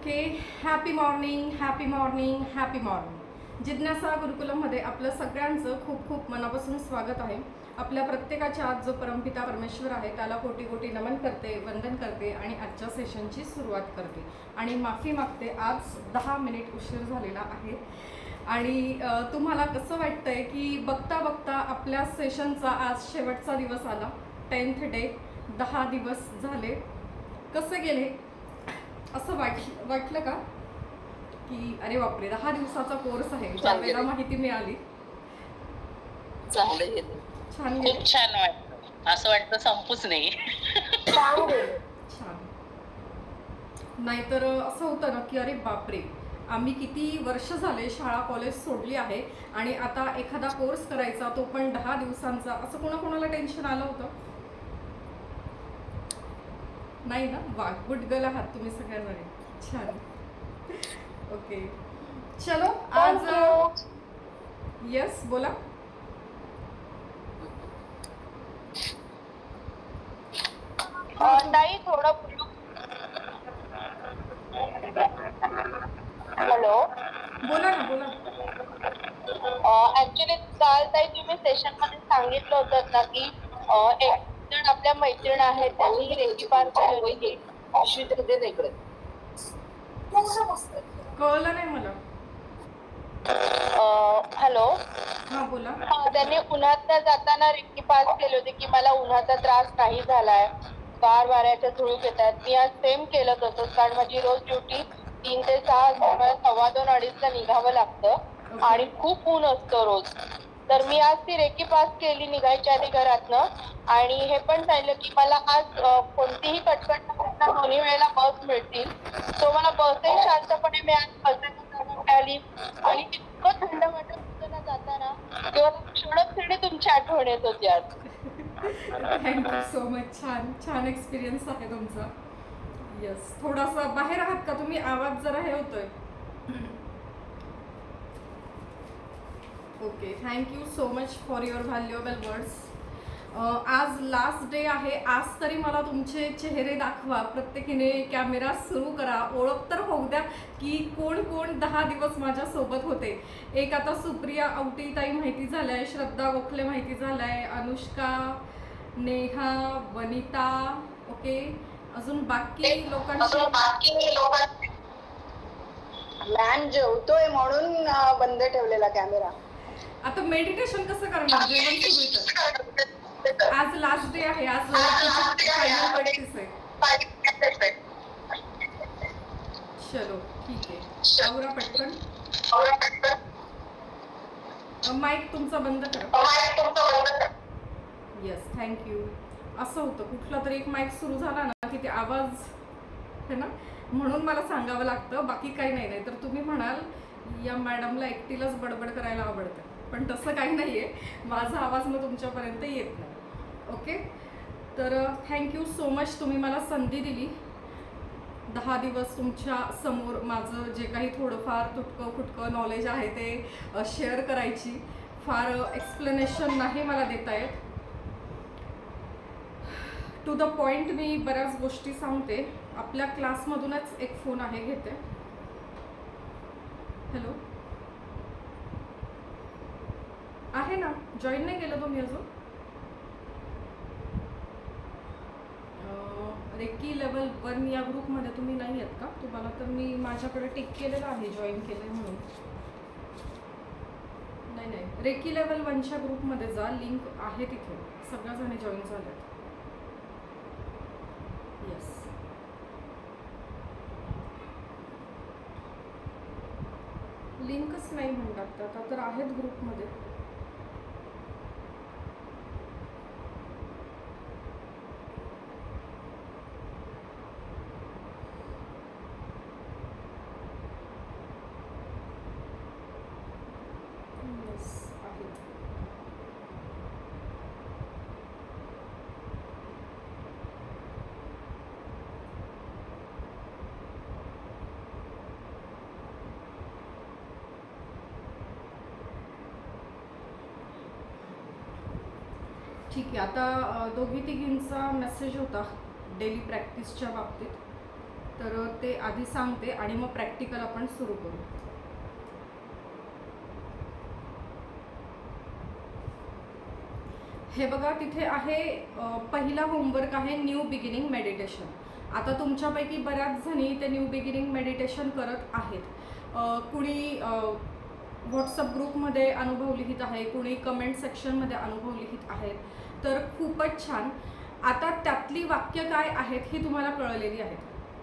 Okay. Happy morning, happy morning, happy morning. जिज्ञासा गुरुकुलममध्ये आपलं सगळ्यांचं खूप खूप मनापासून स्वागत आहे. आपल्या प्रत्येकाच्या आज जो परमपिता परमेश्वर आहे त्याला कोटी कोटी नमन करते, वंदन करते आणि आजच्या सेशनची सुरुवात करते. आणि माफी मागते, आज 10 मिनिट उशीर झालेला आहे. आणि तुम्हाला कसं वाटतंय की बघता बघता आपल्या सेशनचा आज शेवटचा दिवस आला. 10th day. 10 दिवस झाले. कसे गेले असं वाटलं का की अरे बापरे 10 दिवसाचा कोर्स आहे, ज्यावेळेला माहिती मिळाली छान गेले. छान वाटतं, असं वाटतं संपूच नाही. छान. नाहीतर असं होतं ना की अरे बापरे आम्ही किती वर्ष झाले शाळा कॉलेज सोडली आहे आणि आता एखादा कोर्स करायचा तो पण 10 दिवसांचा, असं कोणाकोणाला टेन्शन आलं होतं? नाही ना? वा, गुड गर्ल आहात तुम्ही सगळ्यांमध्ये. छान. ओके चलो आज यस बोला. नाही थोडं हॅलो बोला ना बोला. ऍक्च्युली काल ताई तुम्ही सेशन मध्ये सांगितलं होतं ना की एक जण आपल्या मैत्रीण आहेत त्यांनी रेकी पार केली. कळलं नाही मला. हॅलो हा बोला. त्यांनी उन्हात जाताना रेकी पास केली होती की मला उन्हाचा त्रास नाही झालाय, गार वाऱ्याच्या झुळूक येत आहेत. मी आज सेम केलं तसंच, कारण माझी रोज ड्युटी 3 ते 6 असते. मला 2:15-2:30 ला निघावं लागतं आणि खूप ऊन असतं रोज. तर मी आज ती रेकी पास केली निघायच्या आधी घरातनं. आणि हे पण सांगितलं की मला आज कोणतीही कटकट नसताना दोन्ही वेळेला बस मिळतील. सो मला बसही शांतपणे मी आज बसेत आली आणि इतकं थंड वाटत होतं ना जाताना, किंवा क्षणच क्षणी तुमची आठवण येत होती आज. Thank you so much. छान छान एक्सपिरियन्स आहे तुमचा. यस. थोडासा बाहेर आहात का तुम्ही? आवाज जरा हे होतोय. Okay. Thank you so much for your valuable words. आज लास्ट डे आहे. आज तरी मला तुमचे चेहरे दाखवा. प्रत्येकीने कॅमेरा सुरू करा. ओळख तर होऊ द्या की कोण कोण 10 दिवस माझ्यासोबत होते. एक आता सुप्रिया आवटीताई माहिती झालं आहे, श्रद्धा गोखले माहिती झालं आहे, अनुष्का, नेहा, वनिता. ओके. अजून बाकी लोकांची मॅन जेवतोय म्हणून बंद ठेवलेला कॅमेरा. आता मेडिटेशन कसं करणार? जेवण सुरू आहे. आज लास्ट डे आहे. आज फायनल प्रॅक्टिस आहे. चलो ठीक आहे. आवरा पटकन. माईक तुमचा बंद करा. Yes thank you. असं होतं कुठला तरी एक माईक सुरू झाला ना की ते आवाज है ना, म्हणून मला सांगावं लागतं. बाकी काही नाही. तर तुम्ही म्हणाल या मॅडमला एकटीलाच बडबड करायला आवडतं, पण तसं काही नाही आहे. माझा आवाज मग तुमच्यापर्यंत येत नाही. ओके. तर थँक्यू सो मच. तुम्ही मला संधी दिली 10 दिवस तुमच्या समोर माझं जे काही थोडंफार तुटकं फुटकं नॉलेज आहे ते शेअर करायची. फार एक्सप्लेनेशन नाही मला देता येत. टू द पॉईंट मी बऱ्याच गोष्टी सांगते. आपल्या क्लासमधूनच एक फोन आहे, घेते. हॅलो आहे ना? जॉईन नाही केलं तुम्ही अजून? रेकी लेवल 1 या ग्रुपमध्ये तुम्ही नाही आहेत का? तुम्हाला तर मी माझ्याकडे टिक केलेलं आहे जॉईन केलं म्हणून. नाही. रेकी लेवल 1च्या ग्रुपमध्ये जा, लिंक आहे तिथे. सगळ्याजणी जॉईन झाल्यात. येस. लिंकच नाही म्हणतात. आता तर आहेत ग्रुपमध्ये. ठीक आहे. आता दोघी तिघींचा मेसेज होता डेली प्रॅक्टिसच्या बाबतीत. तर ते आधी सांगते आणि मग प्रॅक्टिकल आपण सुरू करू. हे बघा, तिथे आहे पहिला होमवर्क आहे न्यू बिगिनिंग मेडिटेशन. आता तुमच्यापैकी बऱ्याच जणी ते न्यू बिगिनिंग मेडिटेशन करत आहेत. कुणी व्हॉट्सअप ग्रुपमध्ये अनुभव लिहित आहे, कुणी कमेंट सेक्शनमध्ये अनुभव लिहित आहेत. तर खूपच छान. आता त्यातली वाक्य काय आहेत ही तुम्हाला कळलेली आहेत,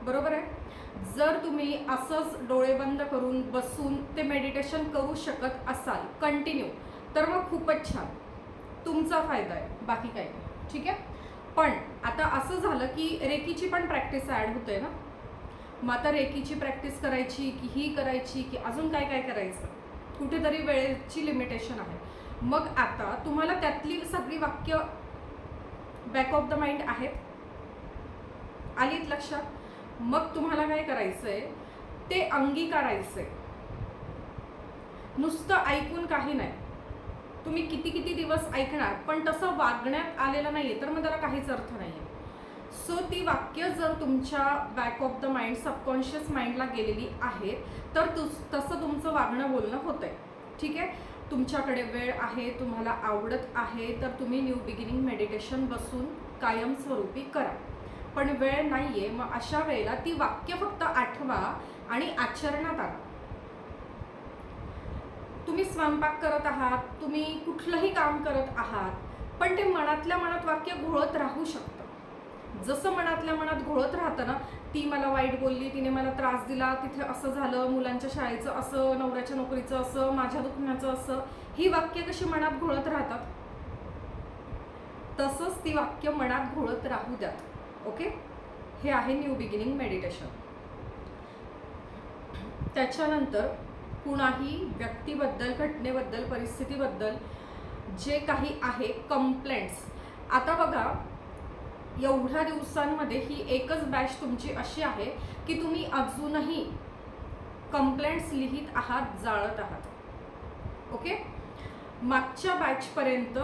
बरोबर आहे. जर तुम्ही असंच डोळे बंद करून बसून ते मेडिटेशन करू शकत असाल कंटिन्यू, तर मग खूपच छान, तुमचा फायदा आहे, बाकी काही नाही. ठीक आहे. पण आता असं झालं की रेकीची पण प्रॅक्टिस ॲड होते ना. मग आता रेकीची प्रॅक्टिस करायची की ही करायची की अजून काय काय करायचं, कुठेतरी वेळेची लिमिटेशन आहे. मग आता तुम्हाला त्यातली सगळी वाक्य बॅक ऑफ द माइंड आहेत, आलीत लक्षात. मग तुम्हाला काय करायचंय, ते अंगीकारायचंय. नुसतं ऐकून काही नाही. तुम्ही किती किती दिवस ऐकणार पण तसं वागण्यात आलेलं नाहीये, तर मग त्याला काहीच अर्थ नाहीये. सो ती वाक्य जर तुमच्या back of the mind, subconscious माइंडला गेलेली आहेत, तर तसं तुमचं वागणं बोलणं होतंय. ठीक आहे. तुमच्याकडे वेळ आहे, तुम्हाला आवडत आहे, तर तुम्ही न्यू बिगिनिंग मेडिटेशन बसून कायमस्वरूपी करा. पण वेळ नाहीये, मग अशा वेळेला ती वाक्य फक्त आठवा आणि आचरणात आणा. तुम्ही स्वयंपाक करत आहात, तुम्ही कुठलंही काम करत आहात, पण ते मनातल्या मनात वाक्य घोळत राहू शकतं. जसं मनातल्या मनात घोळत राहतं ना, ती मला वाईट बोलली, तिने मला त्रास दिला, तिथे असं झालं, मुलांच्या शाळेचं असं, नवऱ्याच्या नोकरीचं असं, माझ्या दुखण्याचं असं, ही वाक्य कशी मनात घोळत राहतात, तसंच ती वाक्य मनात घोळत राहू द्यात. ओके. हे आहे न्यू बिगिनिंग मेडिटेशन. त्याच्यानंतर कुणाही व्यक्तीबद्दल, घटनेबद्दल, परिस्थितीबद्दल जे काही आहे कंप्लेंट्स. आता बघा, एवढ्या दिवसांमध्ये ही एकच बॅच तुमची अशी आहे की तुम्ही अजूनही कंप्लेंट्स लिहित आहात, जाळत आहात. ओके. मागच्या बॅचपर्यंत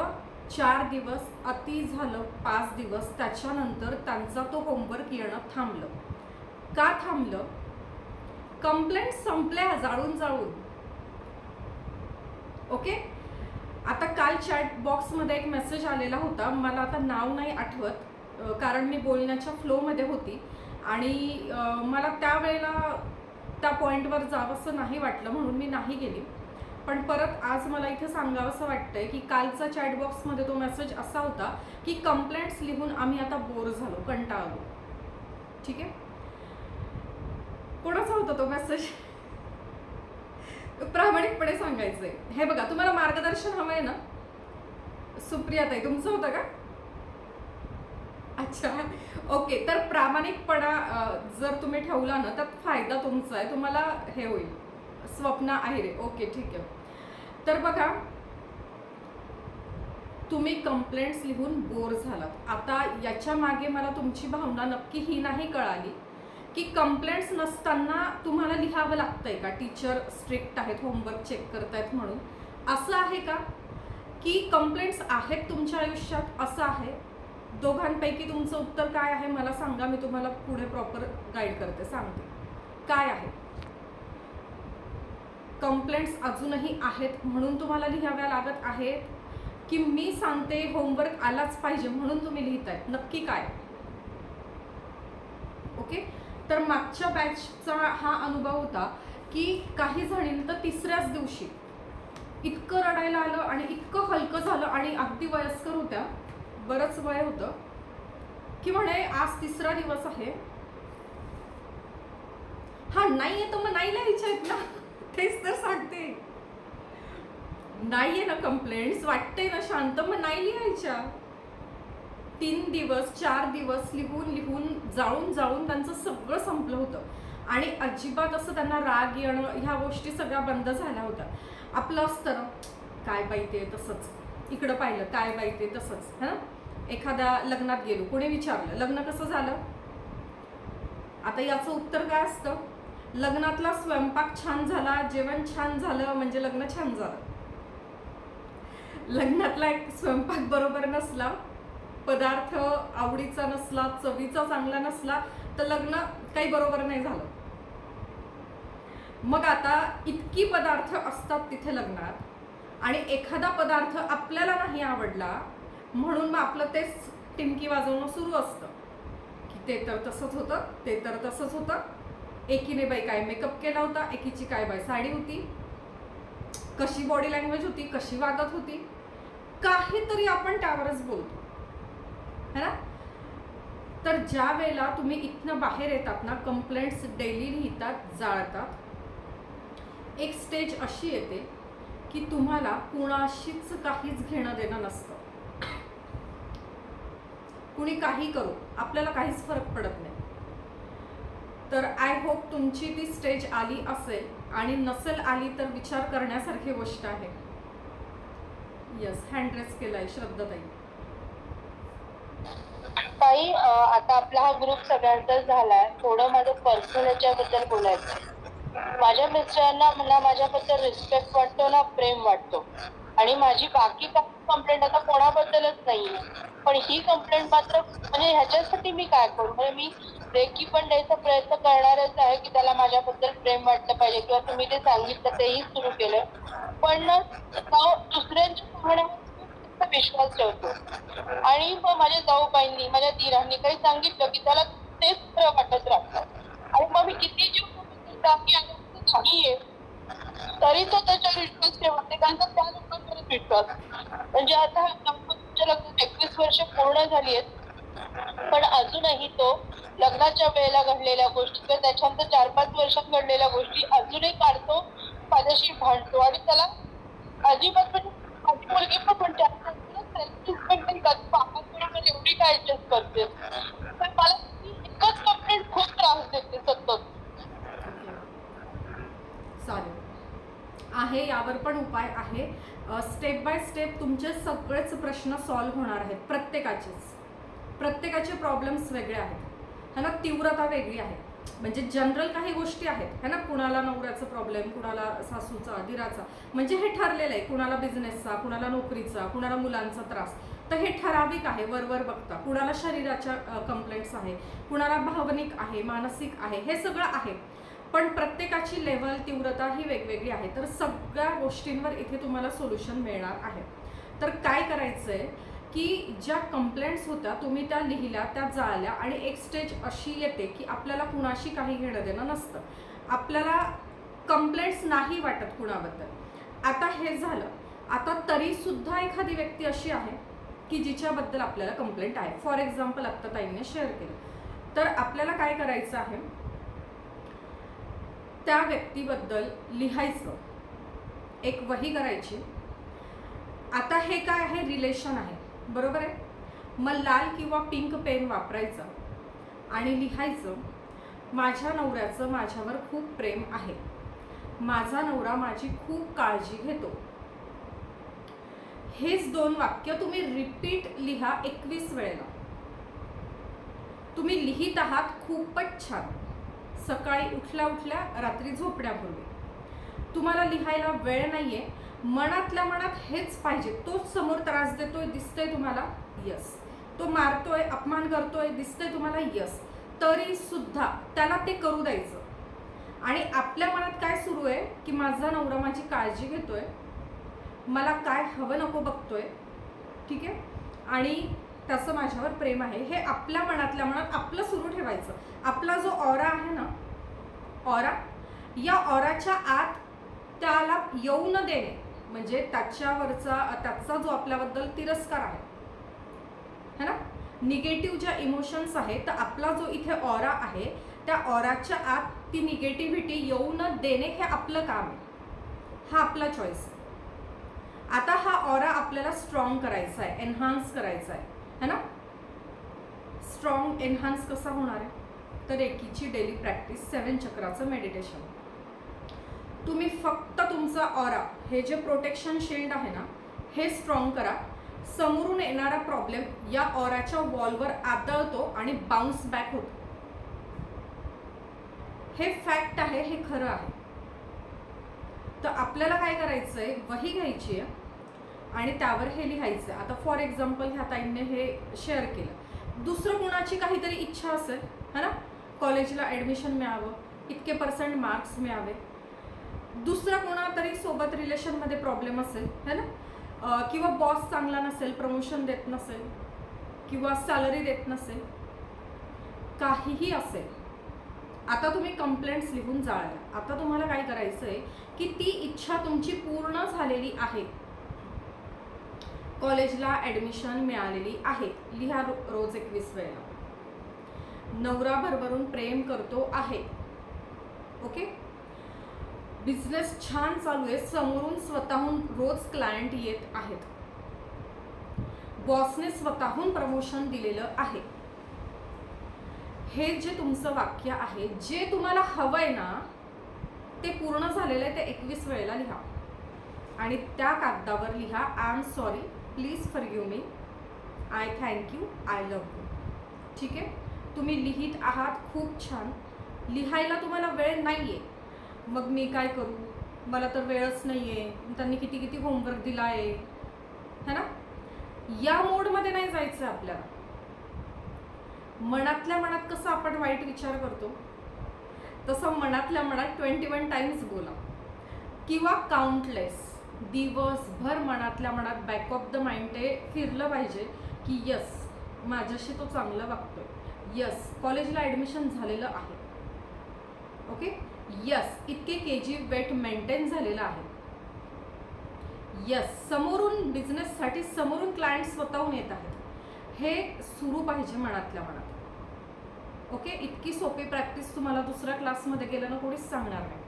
4 दिवस, अति झालं 5 दिवस, त्याच्यानंतर त्यांचा तो होमवर्क येणं थांबलं. का थांबलं? कंप्लेंट्स संपल्या जाळून जाळून. ओके. आता काल चॅट बॉक्समध्ये एक मेसेज आलेला होता, मला आता नाव नाही आठवत कारण मी बोलण्याच्या फ्लोमध्ये होती आणि मला त्यावेळेला त्या पॉईंटवर जावंसं नाही वाटलं, म्हणून मी नाही गेली. पण परत आज मला इथे सांगावंसं वाटतंय की कालचा चॅट बॉक्समध्ये तो मेसेज असा होता की कंप्लेंट्स लिहून आम्ही आता बोर झालो, कंटाळलो. ठीक आहे. कोणाचा होता तो मेसेज? प्रामाणिकपणे सांगायचंय. हे बघा, तुम्हाला मार्गदर्शन हवंय ना. सुप्रियाताई, तुमचं होतं का? अच्छा, ओके. तर प्रामाणिकपणा जर तुम्ही ठेवला ना, तर फायदा तुमचा आहे, तुम्हाला हे होईल. स्वप्ना आहे. ओके, ठीक आहे. तर बघा, तुम्ही कंप्लेंट्स लिहून बोर झालात. आता याच्या मागे मला तुमची भावना नक्की ही नाही कळाली की कंप्लेंट्स नसताना तुम्हाला लिहावं लागतंय का, टीचर स्ट्रिक्ट आहेत, होमवर्क चेक करतायत म्हणून. असं आहे का की कंप्लेंट्स आहेत तुमच्या आयुष्यात, असं आहे? दोघांपैकी तुमचं उत्तर काय आहे मला सांगा, मी तुम्हाला पुढे प्रॉपर गाईड करते, सांगते काय आहे. कंप्लेंट्स अजूनही आहेत म्हणून तुम्हाला लिहाव्या लागत आहेत, की मी सांगते होमवर्क आलाच पाहिजे म्हणून तुम्ही लिहितायत, नक्की काय? ओके. तर मागच्या बॅचचा हा अनुभव होता की काही जणींना तर तिसऱ्याच दिवशी इतकं रडायला आलं आणि इतकं हलकं झालं, आणि अगदी वयस्कर होत्या, बरंच वय होतं, की म्हणे आज तिसरा दिवस आहे. हा नाहीये तर मग नाही लिहायच्या आहेत ना. तेच तर सांगते, नाहीये ना कंप्लेंट्स, वाटते ना शांत, मग नाही लिहायच्या. 3 दिवस 4 दिवस लिहून लिहून जाळून जाळून त्यांचं सगळं संपलं होतं आणि अजिबात असं त्यांना राग येणं, ह्या गोष्टी सगळ्या बंद झाल्या होत्या. आपलं असतं ना, काय बाई ते तसंच, इकडं पाहिलं काय बाई ते तसंच, है ना. एखाद्या लग्नात गेलो, कोणी विचारलं लग्न कसं झालं, आता याचं उत्तर काय असतं? लग्नातला स्वयंपाक छान झाला, जेवण छान झालं म्हणजे लग्न छान झालं. लग्नातला एक स्वयंपाक बरोबर नसला, पदार्थ आवडीचा नसला, चवीचा चांगला नसला, तर लग्न काही बरोबर नाही झालं. मग आता इतकी पदार्थ असतात तिथे लग्नात आणि एखादा पदार्थ आपल्याला नाही आवडला म्हणून मग आपलं तेच टिमकी वाजवणं सुरू असतं की ते तर तसंच होतं, ते तर तसंच होतं, एकीने बाई काय मेकअप केला होता, एकीची काय बाई साडी होती, कशी बॉडी लँग्वेज होती, कशी वागत होती, काहीतरी आपण त्यावरच बोलतो है ना. तर ज्या वेळेला तुम्ही इथनं बाहेर येतात ना, कंप्लेंट्स डेली लिहितात, जाळतात, एक स्टेज अशी येते की तुम्हाला कुणाशीच काहीच घेणं देणं नसतं. कुणी काही करू आपल्याला काहीच फरक पडत नाही. तर आय होप तुमची ती स्टेज आली असेल आणि नसेल आली तर विचार करण्यासारखी गोष्ट आहे. यस, हँड रेस केलाय श्रद्धाताई. ताई आता आपला हा ग्रुप सगळ्यांचाच झालाय. थोडं माझं पर्सनल याच्याबद्दल बोलायचं. माझ्या मिस्टरांना मला माझ्याबद्दल रिस्पेक्ट वाटतो ना, प्रेम वाटतो. आणि माझी बाकी काही कंप्लेंट आता कोणाबद्दलच नाहीये, पण ही कंप्लेंट मात्र म्हणजे ह्याच्यासाठी मी काय करू. म्हणजे मी रेकी पण द्यायचा प्रयत्न करणारच आहे की त्याला माझ्याबद्दल प्रेम वाटलं पाहिजे, किंवा तुम्ही ते सांगितलं तेही सुरू केलं. पण दुसऱ्यांच्या म्हणण्यावर विश्वास ठेवतो. आणि मग माझ्या जाऊबाईंनी, माझ्या दिरांनी काही सांगितलं की त्याला तेच खरं वाटत राहतं. आणि मग मी किती जीव नाहीये तरी तो त्याच्यावर विश्वास ठेवते, कारण का त्या लोकांवरच विश्वास. म्हणजे आता तुमच्या लग्नात 21 वर्ष पूर्ण झाली आहेत, पण अजूनही तो लग्नाच्या वेळेला घडलेल्या गोष्टी किंवा त्याच्यानंतर 4-5 वर्षात घडलेल्या गोष्टी अजूनही काढतो, माझ्याशी भांडतो. आणि त्याला अजिबात म्हणजे माझी मुलगी पण म्हणते पापाबरोबर एवढी काय ऍडजस्ट करते. तर मला एकच कंप्लेंट खूप त्रास देते सतत. चालेल आहे, यावर पण उपाय आहे. स्टेप बाय स्टेप तुमचे सगळेच प्रश्न सॉल्व्ह होणार आहेत. प्रत्येकाचे प्रॉब्लेम्स वेगळे आहेत है ना, तीव्रता वेगळी आहे. म्हणजे जनरल काही गोष्टी आहेत है ना, कुणाला नवऱ्याचा प्रॉब्लेम, कुणाला सासूचा, दिराचा, म्हणजे हे ठरलेलं आहे. कुणाला बिझनेसचा, कुणाला नोकरीचा, कुणाला मुलांचा त्रास. तर हे ठराविक आहे, वरवर बघता. कुणाला शरीराच्या कंप्लेंट्स आहे, कुणाला भावनिक आहे, मानसिक आहे, हे सगळं आहे. पण प्रत्येकाची लेवल, तीव्रता ही वेगवेगळी आहे. तर सगळ्या गोष्टींवर इथे तुम्हाला सोल्युशन मिळणार आहे. तर काय करायचं आहे की ज्या कंप्लेंट्स होत्या तुम्ही त्या लिहिल्या, त्या जाळल्या, आणि एक स्टेज अशी येते की आपल्याला कुणाशी काही घेणं देणं नसतं. आपल्याला कंप्लेंट्स नाही वाटत कुणाबद्दल. आता हे झालं. आता तरीसुद्धा एखादी व्यक्ती अशी आहे की जिच्याबद्दल आपल्याला कंप्लेंट आहे. फॉर एक्झाम्पल आत्ता ताईंनी शेअर केलं. तर आपल्याला काय करायचं आहे, त्या व्यक्तीबद्दल लिहायचं, एक वही करायची. आता हे काय आहे, रिलेशन आहे, बरोबर आहे. मग लाल किंवा पिंक पेन वापरायचं आणि लिहायचं, माझ्या नवऱ्याचं माझ्यावर खूप प्रेम आहे, माझा नवरा माझी खूप काळजी घेतो. हेच 2 वाक्य तुम्ही रिपीट लिहा 21 वेळेला. तुम्ही लिहित आहात, खूपच छान. सकाळी उठल्या उठल्या, रात्री झोपण्यापूर्वी. तुम्हाला लिहायला वेळ नाहीये, मनातल्या मनात हेच पाहिजे. तोच समोर त्रास देतोय, दिसतंय तुम्हाला, यस. तो मारतोय, अपमान करतोय, दिसतंय तुम्हाला, यस. तरी सुद्धा त्याला ते करू द्यायचं. आणि आपल्या मनात काय सुरू आहे की माझा नवरा माझी काळजी घेतोय, मला काय हवं नको बघतोय, ठीक आहे, आणि त्याचं माझ्यावर प्रेम आहे. हे आपल्या मनातल्या मनात आपलं सुरू ठेवायचं. आपला जो ऑरा आहे ना, ऑरा, या ऑराच्या आत त्याला येऊ न देणे, म्हणजे त्याचा जो आपल्याबद्दल तिरस्कार आहे है ना, निगेटिव्ह ज्या इमोशन्स आहेत, तर आपला जो इथे ऑरा आहे त्या ऑराच्या आत ती निगेटिव्हिटी येऊ न देणे हे आपलं काम आहे. हा आपला चॉईस आहे. आता हा ऑरा आपल्याला स्ट्रॉंग करायचा आहे, एनहान्स करायचा आहे है ना. स्ट्रॉंग एनहान्स कसा होणार आहे, तर रेकीची डेली प्रॅक्टिस, 7 चक्राचं मेडिटेशन. तुम्ही फक्त तुमचा ऑरा, हे जे प्रोटेक्शन शिल्ड आहे ना, हे स्ट्रॉंग करा. समोरून येणारा प्रॉब्लेम या ऑराच्या वॉलवर आदळतो आणि बाउन्स बॅक होतो. हे फॅक्ट आहे, हे खरं आहे. तर आपल्याला काय करायचंय, वही घ्यायची आहे आणि त्यावर हे लिहायचं. आता फॉर एक्झाम्पल ह्या ताईंने हे शेअर केलं, दुसरं कोणाची काहीतरी इच्छा असेल है ना, कॉलेजला ॲडमिशन मिळावं, इतके % मार्क्स मिळावे, दुसरा कोणातरी सोबत रिलेशनमध्ये प्रॉब्लेम असेल है ना, किंवा बॉस चांगला नसेल, प्रमोशन देत नसेल किंवा सॅलरी देत नसेल, काहीही असेल. आता तुम्ही कंप्लेंट्स लिहून जाळल्या. आता तुम्हाला काय करायचं आहे की ती इच्छा तुमची पूर्ण झालेली आहे, कॉलेजला ॲडमिशन मिळालेली आहे. लिहा रोज 21 वेळा. नवरा भरभरून प्रेम करतो आहे. ओके. बिझनेस छान चालू आहे, समोरून स्वतःहून रोज क्लायंट येत आहेत, बॉसने स्वतःहून प्रमोशन दिलेलं आहे. हे जे तुमचं वाक्य आहे, जे तुम्हाला हवंय ना ते पूर्ण झालेलं आहे, ते 21 वेळेला लिहा आणि त्या कागदावर लिहा I am sorry, please forgive me, I thank you, I love you. ठीक आहे. तुम्ही लिहित आहात, खूप छान. लिहायला तुम्हाला वेळ नाही आहे, मग मी काय करू, मला तर वेळच नाही आहे, त्यांनी किती किती होमवर्क दिला आहे है ना. या मोडमध्ये नाही जायचं आपल्याला. मनातल्या मनात कसं आपण वाईट विचार करतो तसं मनातल्या मनात 21 टाइम्स बोला किंवा काउंटलेस दिवसभर मनातल्या मनात बॅक ऑफ द माइंड ते फिरलं पाहिजे की यस माझ्याशी तो चांगलं वागतोय, यस कॉलेजला ॲडमिशन झालेलं आहे, ओके, यस इतके KG वेट मेंटेन झालेलं आहे, यस समोरून बिझनेससाठी समोरून क्लायंट स्वतःहून येत आहेत. हे सुरू पाहिजे मनातल्या मनात. ओके. इतकी सोपी प्रॅक्टिस तुम्हाला दुसऱ्या क्लासमध्ये गेल्यानं कोणीच सांगणार नाही.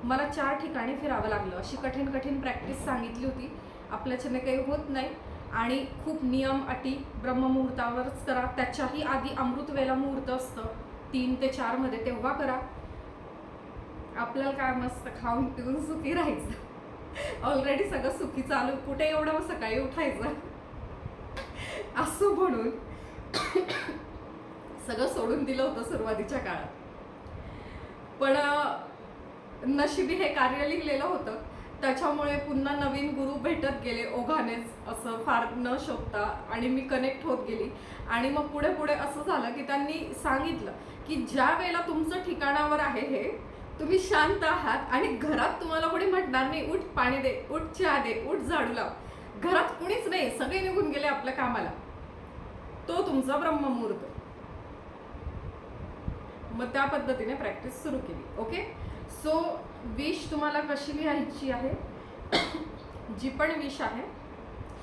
मला 4 ठिकाणी फिरावं लागलं. अशी कठीण कठीण प्रॅक्टिस सांगितली होती, आपल्याच्याने काही होत नाही. आणि खूप नियम अटी ब्रह्ममुहूर्तावरच करा. त्याच्याही आधी अमृतवेला मुहूर्त असतं 3 ते 4 मध्ये, तेव्हा करा. आपल्याला काय मस्त खाऊन पिऊन सुखी राहायचं. ऑलरेडी सगळं सुखी चालू, कुठे एवढं सकाळी उठायचं असं म्हणून सगळं सोडून दिलं होतं सुरुवातीच्या काळात. पण नशिबी हे कार्य लिहिलेलं होतं, त्याच्यामुळे पुन्हा नवीन गुरु भेटत गेले ओघानेच, असं फार न शोधता, आणि मी कनेक्ट होत गेली. आणि मग पुढे पुढे असं झालं की त्यांनी सांगितलं की ज्या वेळेला तुमचं ठिकाणावर आहे, हे तुम्ही शांत आहात आणि घरात तुम्हाला कोणी म्हटणार नाही उठ पाणी दे, उठ चहा दे, उठ झाडू लाव, घरात कुणीच नाही, सगळे निघून गेले आपल्या कामाला, तो तुमचा ब्रह्ममुहूर्त. मग त्या पद्धतीने प्रॅक्टिस सुरू केली. ओके. सो विश तुम्हाला कशी लिहायची आहे, जी पण विश आहे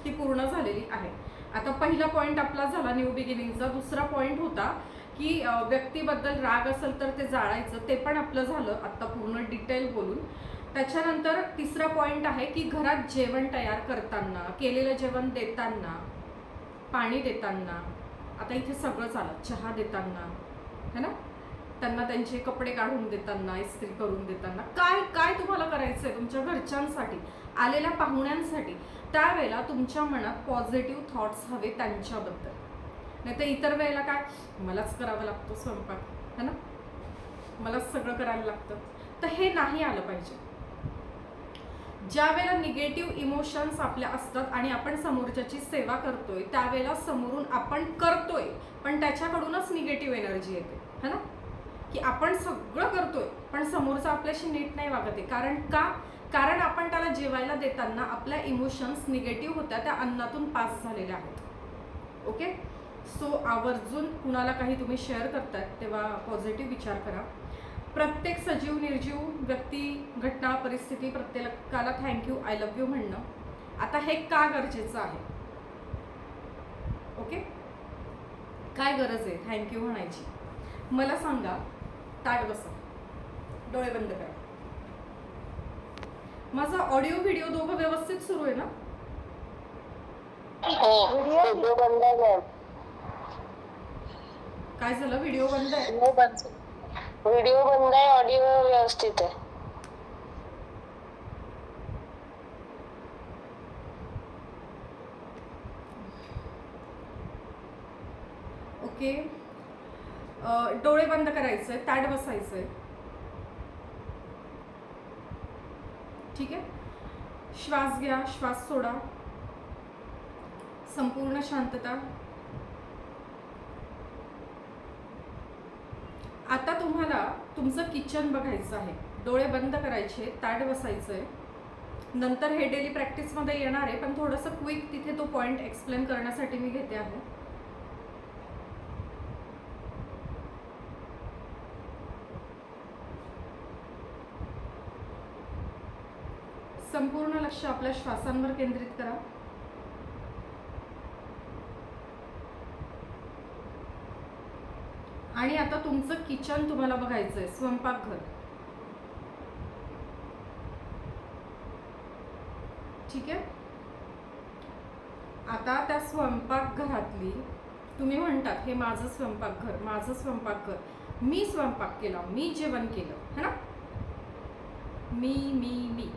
ती पूर्ण झालेली आहे. आता पहिला पॉईंट आपला झाला न्यू बिगिनिंगचा. दुसरा पॉईंट होता की व्यक्तीबद्दल राग असेल तर ते जाळायचं, ते पण आपलं झालं आत्ता पूर्ण डिटेल बोलून. त्याच्यानंतर तिसरा पॉईंट आहे की घरात जेवण तयार करताना, केलेलं जेवण देताना, पाणी देताना, आता इथे सगळंच आलं, चहा देताना है ना, त्यांना त्यांचे कपडे काढून देताना, इस्त्री करून देताना, काय काय तुम्हाला करायचं आहे तुमच्या घरच्यांसाठी, आलेल्या पाहुण्यांसाठी, त्यावेळेला तुमच्या मनात पॉझिटिव्ह थॉट्स हवे त्यांच्याबद्दल. नाही तर इतर वेळेला काय, मलाच करावं लागतं स्वयंपाक है ना, मलाच सगळं करायला लागतं, तर हे नाही आलं पाहिजे. ज्या वेळेला निगेटिव्ह इमोशन्स आपल्या असतात आणि आपण समोरच्याची सेवा करतोय, त्यावेळेला समोरून आपण करतोय पण त्याच्याकडूनच निगेटिव्ह एनर्जी येते है ना, की आपण सगळं करतोय पण समोरचा आपल्याशी नीट नाही वागत आहे. कारण आपण त्याला जेवायला देताना आपल्या इमोशन्स निगेटिव्ह होत्या, त्या अन्नातून पास झालेल्या आहेत. ओके. सो आवर्जून कुणाला काही तुम्ही शेअर करताय तेव्हा पॉझिटिव्ह विचार करा. प्रत्येक सजीव निर्जीव व्यक्ती, घटना, परिस्थिती, प्रत्येकाला थँक्यू, आय लव्ह यू म्हणणं आता हे का गरजेचं आहे. ओके. काय गरज आहे थँक्यू म्हणायची मला सांगा. ताट बसा, डोळे बंद करा. माझा ऑडिओ व्हिडिओ दोघं व्यवस्थित सुरू आहे ना? हो. व्हिडिओ बंद आहे. काय झालं, व्हिडिओ बंद आहे? व्हिडिओ बंद आहे, ऑडिओ व्यवस्थित आहे. ओके. डोळे बंद करायचे, ताट बसायचंय. ठीक आहे. श्वास घ्या, श्वास सोडा, संपूर्ण शांतता. आता तुम्हाला तुमचं किचन बघायचं आहे. डोळे बंद करायचे, ताट बसायचं आहे. नंतर हे डेली प्रॅक्टिसमध्ये येणार आहे, पण थोडंसं क्विक तिथे तो पॉईंट एक्सप्लेन करण्यासाठी मी घेते आहे. संपूर्ण लक्ष आपल्या श्वासांवर केंद्रित करा. आणि आता तुमचं किचन तुम्हाला बघायचंय, स्वयंपाकघर. ठीक आहे. आता त्या स्वयंपाकघरातली तुम्ही म्हणतात हे माझं स्वयंपाकघर, माझं स्वयंपाकघर, मी स्वयंपाक केला, मी जेवण केलं, है ना. मी मी मी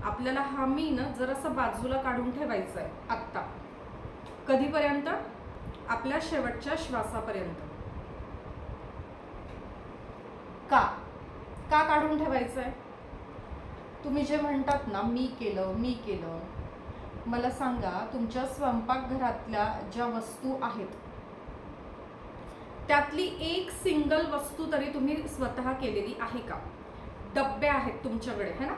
आपल्याला हा मी ना जरासा बाजूला काढून ठेवायचा आहे. आत्ता कधीपर्यंत? आपल्या शेवटच्या श्वासापर्यंत. का का काढून ठेवायचं आहे? तुम्ही जे म्हणतात ना मी केलं, मी केलं, मला सांगा तुमच्या स्वयंपाकघरातल्या ज्या वस्तू आहेत त्यातली एक सिंगल वस्तू तरी तुम्ही स्वतः केलेली आहे का? डब्बे आहेत तुमच्याकडे, है ना,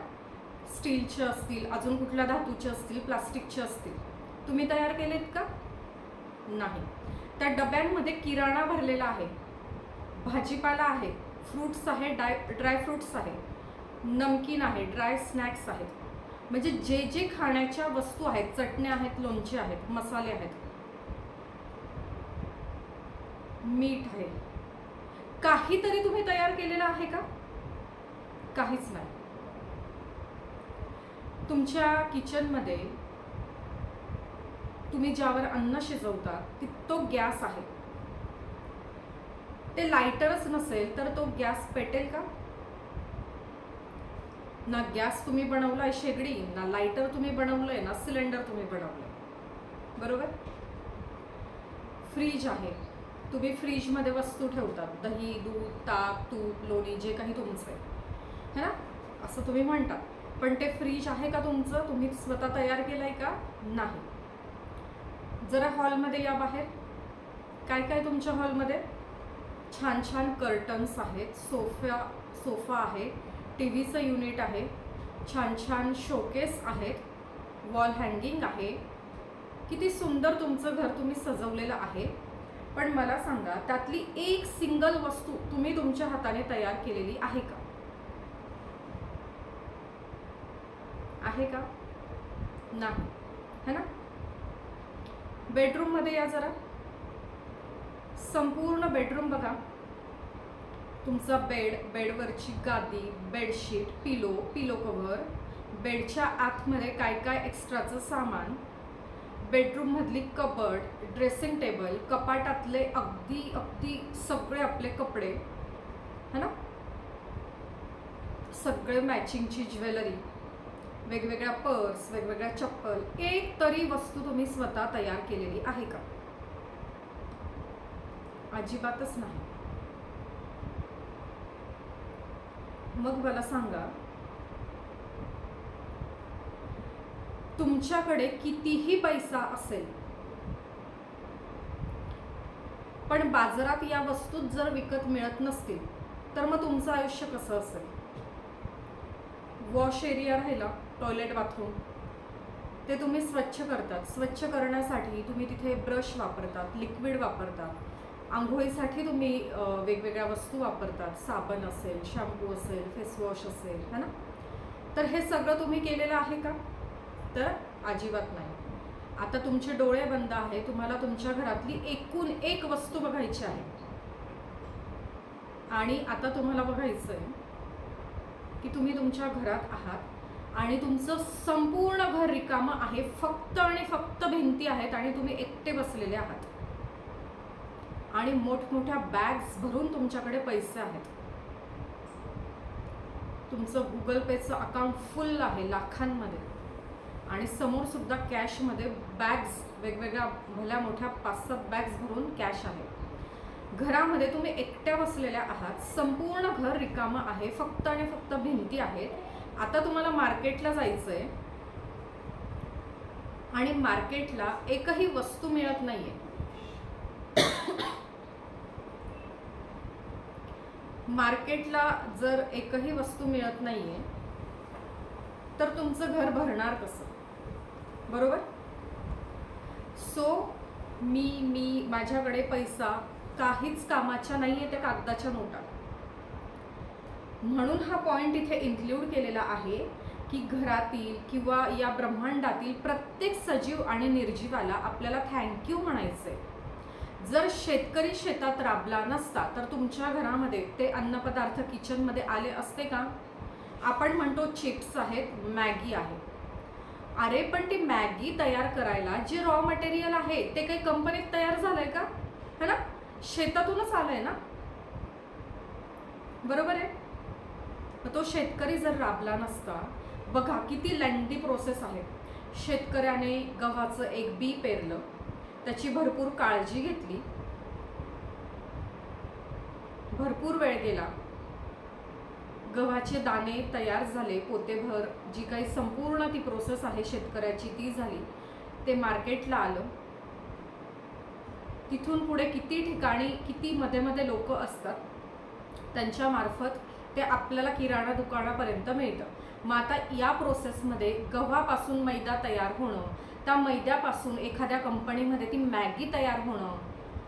स्टीलचे असतील, अजून कुठल्या धातूचे असतील, प्लास्टिकचे असतील, तुम्ही तयार केलेत का? नाही. त्या डब्यांमध्ये किराणा भरलेला आहे, भाजीपाला आहे, फ्रूट्स आहे, ड्राय फ्रूट्स आहे, नमकीन आहे, ड्राय स्नॅक्स आहेत. म्हणजे जे जे खाण्याच्या वस्तू आहेत, चटण्या आहेत, लोणचे आहेत, मसाले आहेत, मीठ आहे, काहीतरी तुम्ही तयार केलेलं आहे का? काहीच नाही. तुमच्या किचनमध्ये तुम्ही ज्यावर अन्न शिजवता तो गॅस आहे. ते लायटरच नसेल तर तो गॅस पेटेल का? ना गॅस तुम्ही बनवलाय शेगडी, ना लायटर तुम्ही बनवलंय, ना सिलेंडर तुम्ही बनवलंय, बरोबर. फ्रीज आहे, तुम्ही फ्रीजमध्ये वस्तू ठेवतात, दही, दूध, ताक, तूप, लोणी, जे काही तुमचं आहे, है ना, असं तुम्ही म्हणता. पण ते फ्रीज आहे का तुमचं? तुम्ही स्वतः तयार केलंय का? नाही. जरा हॉलमध्ये या बाहेर. काय काय तुमच्या हॉलमध्ये? छान छान कर्टन्स आहेत, सोफा आहे, टीव्हीचं युनिट आहे, छान छान शोकेस आहेत, वॉल हँगिंग आहे. किती सुंदर तुमचं घर तुम्ही सजवलेलं आहे. पण मला सांगा त्यातली एक सिंगल वस्तू तुम्ही तुमच्या हाताने तयार केलेली आहे का? आहे का? नाही, है ना. बेडरूम मध्ये या जरा. संपूर्ण बेडरूम बघा. तुमचा बेड, बेडवरची गादी, बेडशीट, पिलो कव्हर, बेडच्या आतमध्ये काय काय एक्स्ट्राचं सामान, बेडरूम मधली कबर्ड, ड्रेसिंग टेबल, कपाटातले अगदी सगळे आपले कपडे, है ना, सगळे मॅचिंगची ज्वेलरी, वेगवेगळ्या पर्स, वेगवेगळ्या चप्पल, एक तरी वस्तू तुम्ही स्वतः तयार केलेली आहे का? अजिबातच नाही. मग मला सांगा तुमच्याकडे कितीही पैसा असेल पण बाजारात या वस्तू जर विकत मिळत नसतील तर मग तुमचं आयुष्य कसं असेल? वॉश एरिया राहिला, टॉयलेट, बाथरूम, ते तुम्ही स्वच्छ करतात. स्वच्छ करण्यासाठी तुम्ही तिथे ब्रश वापरतात, लिक्विड वापरतात. आंघोळीसाठी तुम्ही वेगवेगळ्या वस्तू वापरतात, साबण असेल, शॅम्पू असेल, फेसवॉश असेल, है ना. तर हे सगळं तुम्ही केलेलं आहे का? तर अजिबात नाही. आता तुमचे डोळे बंद आहे, तुम्हाला तुमच्या घरातली एकूण एक वस्तू बघायची आहे. आणि आता तुम्हाला बघायचं आहे की तुम्ही तुमच्या घरात आहात आणि तुमचं संपूर्ण घर रिकामं आहे, फक्त आणि फक्त भिंती आहेत आणि तुम्ही एकटे बसलेले आहात आणि मोठमोठ्या बॅग्स भरून तुमच्याकडे पैसे आहेत. तुमचं गुगल पेचं अकाउंट फुल आहे लाखांमध्ये आणि समोर सुद्धा कॅशमध्ये बॅग्स, वेगवेगळ्या भल्या मोठ्या 5-7 बॅग्स भरून कॅश आहे. घरामध्ये तुम्ही एकट्या बसलेल्या आहात, संपूर्ण घर रिकामं आहे, फक्त आणि फक्त भिंती आहेत. आता तुम्हाला मार्केटला जायचं आहे आणि मार्केटला एकही वस्तू मिळत नाहीये. मार्केटला जर एकही वस्तू मिळत नाहीये तर तुमचं घर भरणार कसं, बरोबर? सो मी माझ्याकडे पैसा काहीच कामाच्या नाहीये, त्या कागदाच्या नोटा. म्हणून हा पॉइंट इथे इन्क्लूड केलेला आहे की घरातील किंवा या ब्रह्मांडातील प्रत्येक सजीव आणि निर्जीवाला आपल्याला थँक्यू म्हणायचंय. जर शेतकरी शेतात राबला नसता तर तुमच्या घरामध्ये ते अन्नपदार्थ किचनमध्ये आले असते का? आपण म्हणतो चिप्स आहेत, मॅगी आहे. अरे पण ती मॅगी तयार करायला जे रॉ मटेरियल आहे ते काही कंपनीत तयार झालंय का? है ना, शेतातूनच आलंय ना, बरोबर आहे? तो शेतकरी जर राबला नसता, बघा किती लेंथी प्रोसेस आहे. शेतकऱ्याने गव्हाचं एक बी पेरलं, त्याची भरपूर काळजी घेतली, भरपूर वेळ गेला, गव्हाचे दाणे तयार झाले, पोतेभर जी काही संपूर्ण ती प्रोसेस आहे शेतकऱ्याची ती झाली, ते मार्केटला आलं. तिथून पुढे किती ठिकाणी किती मध्ये मध्ये लोक असतात, त्यांच्या मार्फत ते आपल्याला किराणा दुकानापर्यंत मिळतं. मग आता या प्रोसेसमध्ये गव्हापासून मैदा तयार होणं, त्या मैद्यापासून एखाद्या कंपनीमध्ये ती मॅगी तयार होणं,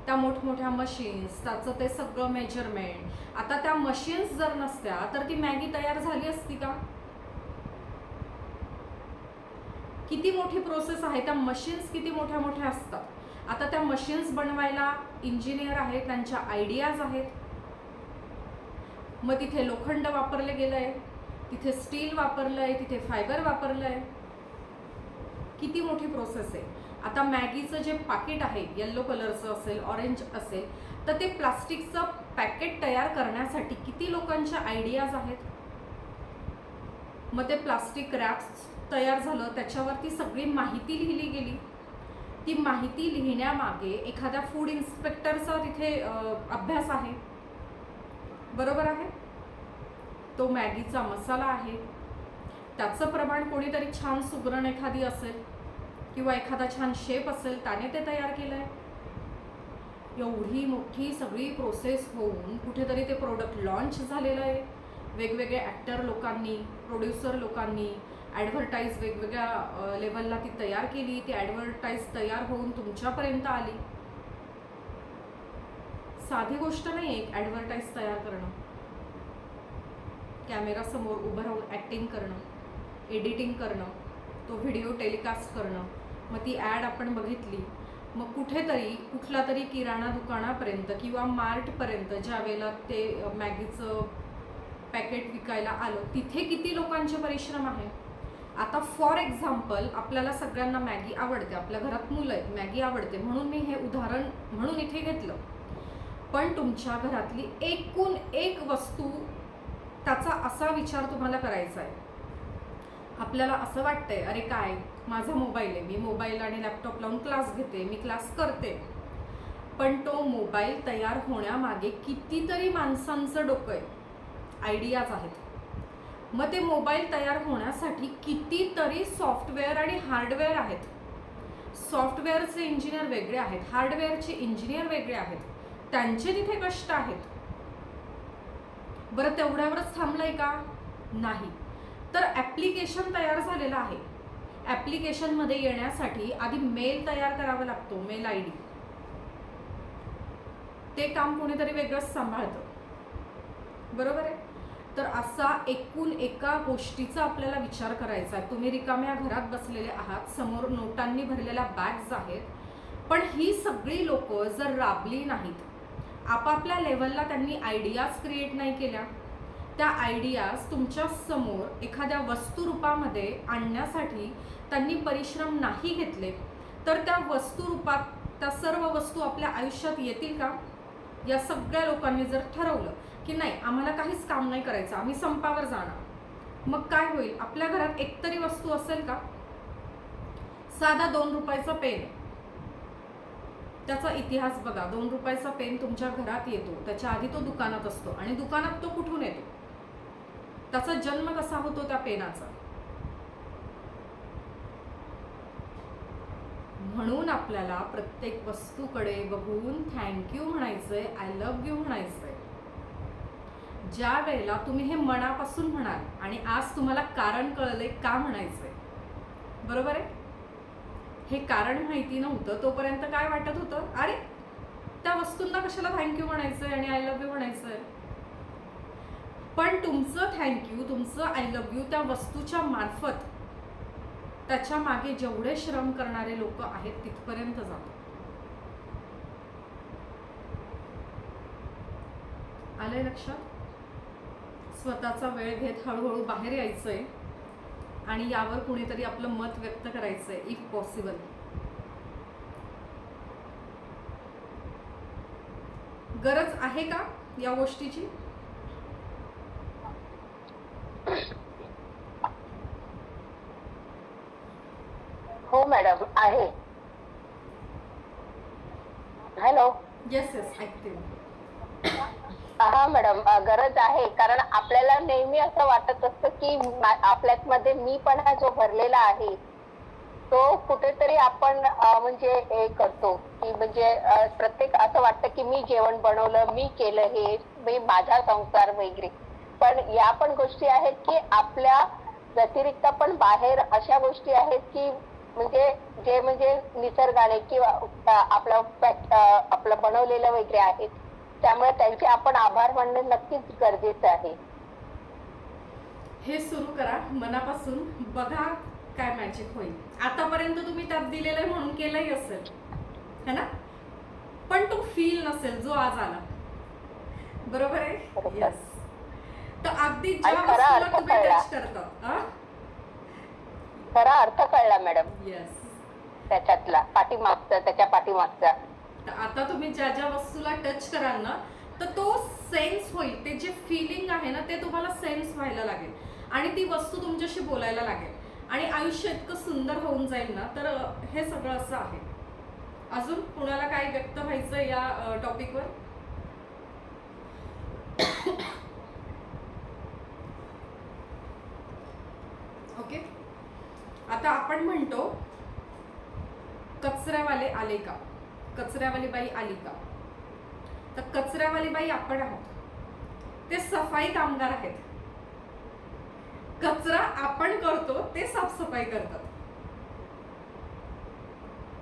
त्या मोठमोठ्या मशीन्स, त्याचं ते सगळं मेजरमेंट. आता त्या मशीन्स जर नसत्या तर ती मॅगी तयार झाली असती का? किती मोठी प्रोसेस आहे, त्या मशीन्स किती मोठ्या मोठ्या असतात. आता त्या मशीन्स बनवायला इंजिनियर आहेत, त्यांच्या आयडियाज आहेत. मग तिथे लोखंड वापरले गेलंय, तिथे स्टील वापरलंय, तिथे फायबर वापरलंय. किती मोठी प्रोसेस आहे. आता मॅगीचं जे पाकिट आहे येलो कलरचं असेल, ऑरेंज असेल, तर ते प्लास्टिकचं पॅकेट तयार करण्यासाठी किती लोकांच्या आयडियाज आहेत. मग ते प्लास्टिक रॅप्स तयार झालं, त्याच्यावरती सगळी माहिती लिहिली गेली. ती माहिती लिहिण्यामागे एखाद्या फूड इन्स्पेक्टरचा तिथे अभ्यास आहे, बरोबर आहे? तो मॅगीचा मसाला आहे, त्याचं प्रमाण कोणीतरी छान सुगरण एखादी असेल किंवा एखादा छान शेफ असेल, त्याने ते तयार केलंय. एवढी मोठी सगळी प्रोसेस होऊन कुठेतरी ते प्रोडक्ट लॉन्च झालेलं आहे. वेगवेगळे ॲक्टर लोकांनी, प्रोड्युसर लोकांनी ॲडव्हर्टाईज वेगवेगळ्या लेवलला ती तयार केली. ती ॲडव्हर्टाईज तयार होऊन तुमच्यापर्यंत आली. साधी गोष्ट नाही एक ॲडव्हर्टाईज तयार करणं, कॅमेरासमोर उभं राहून ॲक्टिंग करणं, एडिटिंग करणं, तो व्हिडिओ टेलिकास्ट करणं. मग ती ॲड आपण बघितली, मग कुठेतरी कुठला तरी किराणा दुकानापर्यंत किंवा मार्टपर्यंत ज्या वेळेला ते मॅगीचं पॅकेट विकायला आलं, तिथे किती लोकांचे परिश्रम आहे. आता फॉर एक्झाम्पल आपल्याला सगळ्यांना मॅगी आवडते, आपल्या घरात मुलं आहेत, मॅगी आवडते म्हणून मी हे उदाहरण म्हणून इथे घेतलं. पण तुमच्या घरातली एकूण एक वस्तू, त्याचा असा विचार तुम्हाला करायचा आहे. आपल्याला असं वाटतंय अरे काय, माझा मोबाईल आहे, मी मोबाईल आणि लॅपटॉप लावून क्लास घेते, मी क्लास करते. पण तो मोबाईल तयार होण्यामागे कितीतरी माणसांचं डोकं आहे, आयडियाज आहेत. मग ते मोबाईल तयार होण्यासाठी कितीतरी सॉफ्टवेअर आणि हार्डवेअर आहेत. सॉफ्टवेअरचे इंजिनियर वेगळे आहेत, हार्डवेअरचे इंजिनियर वेगळे आहेत, त्यांचे तिथे कष्ट आहेत. बरं तेवढ्यावरच थांबलंय का? नाही. तर ॲप्लिकेशन तयार झालेलं आहे. ॲप्लिकेशनमध्ये येण्यासाठी आधी मेल तयार करावा लागतो, मेल आय डी. ते काम कोणीतरी वेगळंच सांभाळतं, बरोबर आहे? तर असा एकूण एका गोष्टीचा आपल्याला विचार करायचा आहे. तुम्ही रिकाम्या घरात बसलेले आहात, समोर नोटांनी भरलेल्या बॅग्स आहेत, पण ही सगळी लोक जर राबली नाहीत, आपापल्या लेवलला त्यांनी आयडियाज क्रिएट नाही केल्या, त्या आयडियाज तुमच्या समोर एखाद्या वस्तुरूपामध्ये आणण्यासाठी त्यांनी परिश्रम नाही घेतले, तर त्या वस्तुरूपात त्या सर्व वस्तू आपल्या आयुष्यात येतील का? या सगळ्या लोकांनी जर ठरवलं की नाही आम्हाला काहीच काम नाही करायचं, आम्ही संपावर जाणार, मग काय होईल? आपल्या घरात एकतरी वस्तू असेल का? साधा 2 रुपयाचा पेन, त्याचा इतिहास बघा. 2 रुपयाचा पेन तुमच्या घरात येतो, त्याच्या आधी तो दुकानात असतो, आणि दुकानात तो कुठून येतो? त्याचा जन्म कसा होतो त्या पेनाचा? म्हणून आपल्याला प्रत्येक वस्तूकडे बघून थँक्यू म्हणायचंय, आय लव्ह यू म्हणायचंय. ज्या वेळेला तुम्ही हे मनापासून म्हणाल आणि आज तुम्हाला कारण कळलंय का म्हणायचंय, बरोबर आहे. हे कारण माहिती नव्हतं तोपर्यंत काय वाटत होतं, अरे त्या वस्तूंना कशाला थँक्यू म्हणायचंय आणि आय लव्ह यू म्हणायचंय. पण तुमचं थँक्यू, तुमचं आय लव्ह यू त्या वस्तूच्या मार्फत त्याच्या मागे जेवढे श्रम करणारे लोक आहेत तिथपर्यंत जातो. आलंय लक्षात. स्वतःचा वेळ घेत हळूहळू बाहेर यायचंय आणि यावर कुणीतरी आपलं मत व्यक्त करायचंय इफ पॉसिबल. गरज आहे का या गोष्टीची? हो मॅडम आहे. हॅलो. येस येस ऐकते. हा मॅडम, गरज आहे. कारण आपल्याला नेहमी असं वाटत असतं की आपल्यामध्ये मीपणा जो भरलेला आहे तो कुठेतरी आपण म्हणजे हे करतो की म्हणजे प्रत्येक असं वाटतं की मी जेवण बनवलं, मी केलं, हे मी माझा संसार वगैरे. पण या पण गोष्टी आहेत की आपल्या व्यतिरिक्त पण बाहेर अशा गोष्टी आहेत की म्हणजे निसर्गाने किंवा आपलं बनवलेलं वगैरे आहेत. त्यामुळे त्यांचे आपण आभार मानणे नक्कीच गरजेचं आहे. हे सुरू करा मनापासून, बघा काय मॅजिक होईल. आतापर्यंत तुम्ही त्यात दिलेलं आहे म्हणून केलंही असेल है ना, पण तो फील नसेल जो आज आला. बरोबर आहे. येस. तर अगदी ज्या वस्तूला तुम्ही टच करता, खरा अर्थ कळला मॅडम. येस. त्याच्या पाठीमागचा. आता तुम्ही ज्या ज्या वस्तूला टच कराल ना तर तो सेन्स होईल. ते जे फिलिंग आहे ना ते तुम्हाला सेन्स व्हायला लागेल आणि ती वस्तू तुमच्याशी बोलायला लागेल आणि आयुष्य इतकं सुंदर होऊन जाईल ना. तर हे सगळं असं आहे. अजून कुणाला काय व्यक्त व्हायचं या टॉपिकवर? ओके. आता आपण म्हणतो कचऱ्यावाले आले का, कचऱ्यावाली बाई आली का. तर कचऱ्यावाली बाई आपण आहोत, ते सफाई कामगार आहेत. कचरा आपण करतो, ते साफसफाई करतात.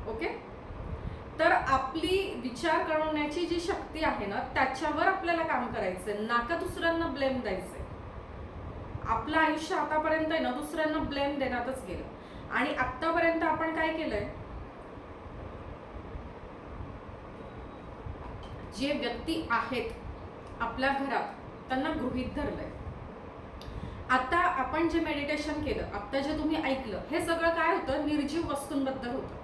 ओके. तर आपली विचार करण्याची जी शक्ती आहे ना त्याच्यावर आपल्याला काम करायचंय, ना का दुसऱ्यांना ब्लेम द्यायचंय. आपलं आयुष्य आतापर्यंत आहे ना दुसऱ्यांना ब्लेम देण्यातच गेलं आणि आतापर्यंत आपण काय केलंय, जे व्यक्ती आहेत आपल्या घरात त्यांना गृहीत धरलंय. आता आपण जे मेडिटेशन केलं, आता जे तुम्ही ऐकलं, हे सगळं काय होतं, निर्जीव वस्तूंबद्दल होतं.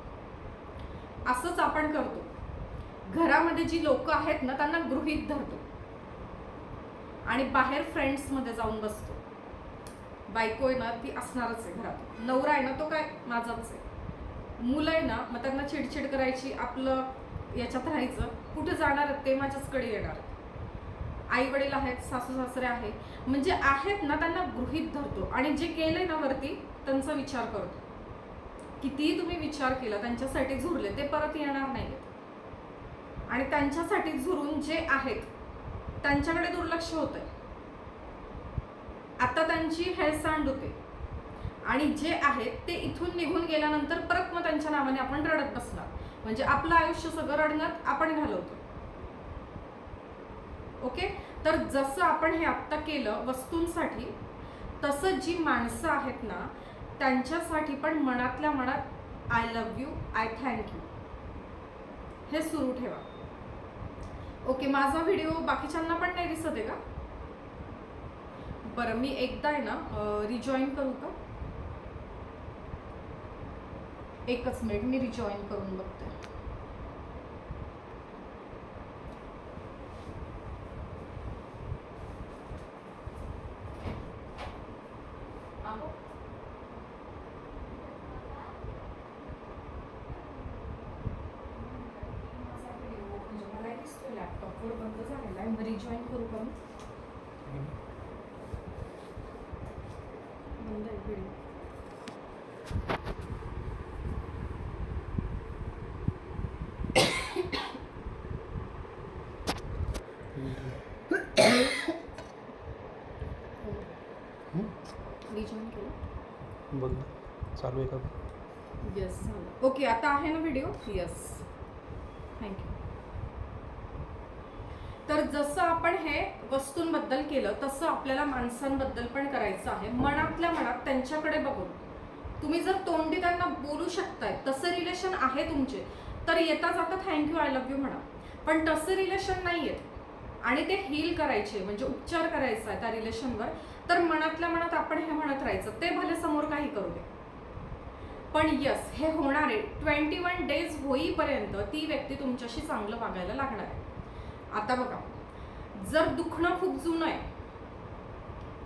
असंच आपण करतो. घरामध्ये जी लोक आहेत ना त्यांना गृहीत धरतो आणि बाहेर फ्रेंड्स मध्ये जाऊन बसतो. बायको आहे ना ती असणारच आहे घरात, नवरा आहे ना तो काय माझाच आहे, मुलं आहे ना मग त्यांना चिडचिड करायची, आपलं याच्यात राहायचं, कुठे जाणार ते माझ्याचकडे येणार. आई वडील आहेत, सासू सासरे आहे, म्हणजे आहेत ना त्यांना गृहीत धरतो आणि जे केलंय ना वरती त्यांचा विचार करतो. कितीही तुम्ही विचार केला त्यांच्यासाठी झुरले ते परत येणार नाहीत आणि त्यांच्यासाठी झुरून जे आहेत त्यांच्याकडे दुर्लक्ष होतंय. आता त्यांची हेळसांड होते आणि जे आहेत ते इथून निघून गेल्यानंतर परत मग त्यांच्या नावाने आपण रडत बसणार. म्हणजे आपलं आयुष्य सगळं रडण्यात आपण घालवतो. ओके. तर जसं आपण हे आत्ता केलं वस्तूंसाठी, तसं जी माणसं आहेत ना त्यांच्यासाठी पण मनातल्या मनात I love you, I thank you हे सुरू ठेवा. ओके. माझा व्हिडिओ बाकीच्यांना पण नाही दिसत आहे का? बरं, मी एकदा आहे ना रिजॉईन करू का? एकच मिनिट, मी रिजॉईन करून बघते. लॅपटॉपवर बंद झालेला आहे, मग रिजॉईन करू का? बंद आहे व्हिडिओ. बघ चालू आहे का? येस झालं. ओके, आता आहे ना व्हिडिओ? Yes, thank you. तर जसं आपण हे वस्तूंबद्दल केलं तसं आपल्याला माणसांबद्दल पण करायचं आहे. मनातल्या मनात त्यांच्याकडे बघून तुम्ही जर तोंडी त्यांना बोलू शकताय, तसं रिलेशन आहे तुमचे, तर येता जाता थँक्यू, आय लव्ह यू म्हणा. पण तसं रिलेशन नाही आहे आणि ते हील करायचे म्हणजे उपचार करायचा आहे त्या रिलेशनवर, तर मनातल्या मनात आपण हे म्हणत राहायचं, ते भले समोर काही करू दे. पण यस, हे होणार आहे. 21 डेज होईपर्यंत ती व्यक्ती तुमच्याशी चांगलं वागायला लागणार आहे. आता बघा, जर दुखणं खूप जुनं आहे,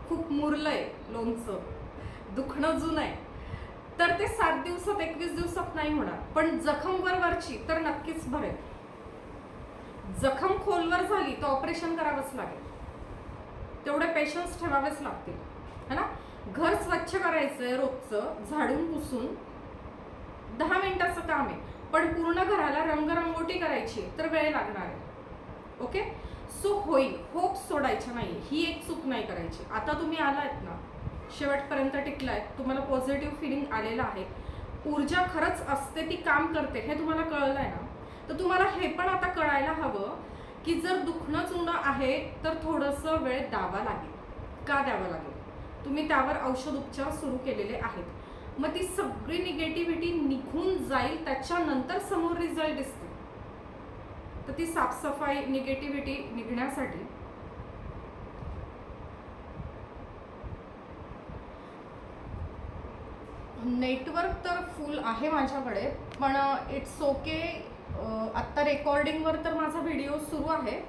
खूप मुरलंय लोणचं, दुखणं जुनं आहे, तर ते 7 दिवसात 21 दिवसात नाही होणार. पण जखम वरवरची तर नक्कीच भरेल. जखम खोलवर झाली तर ऑपरेशन करावंच लागेल. तेवढे पेशन्स ठेवावेच लागतील, है ना. घर स्वच्छ करायचंय रोजचं, झाडून पुसून 10 मिनिटाचं काम आहे, पण पूर्ण घराला रंगरंगोटी करायची तर वेळ लागणार आहे. ओके, सो होईल, होप सोडायचं नाही, ही एक चूक नाही करायची. आता तुम्ही आलात ना, शेवटपर्यंत टिकलाय, तुम्हाला पॉझिटिव्ह फिलिंग आलेलं आहे, ऊर्जा खरंच असते, ती काम करते, हे तुम्हाला कळलं आहे ना. तर तुम्हाला हे पण आता कळायला हवं की जर दुखणं जुनं आहे तर थोडंसं वेळ द्यावा लागेल. का द्यावं लागेल? तुम्ही त्यावर औषध उपचार सुरू केलेले आहेत. मग ती सगळी निगेटिव्हिटी निघून जाईल, त्याच्यानंतर समोर रिझल्ट दिसते. तर ती साफसफाई, निगेटिव्हिटी निघण्यासाठी नेटवर्क तर फुल आहे माझ्याकडे, पण इट्स ओके. आत्ता रेकॉर्डिंगवर तर माझा व्हिडिओ सुरू आहे,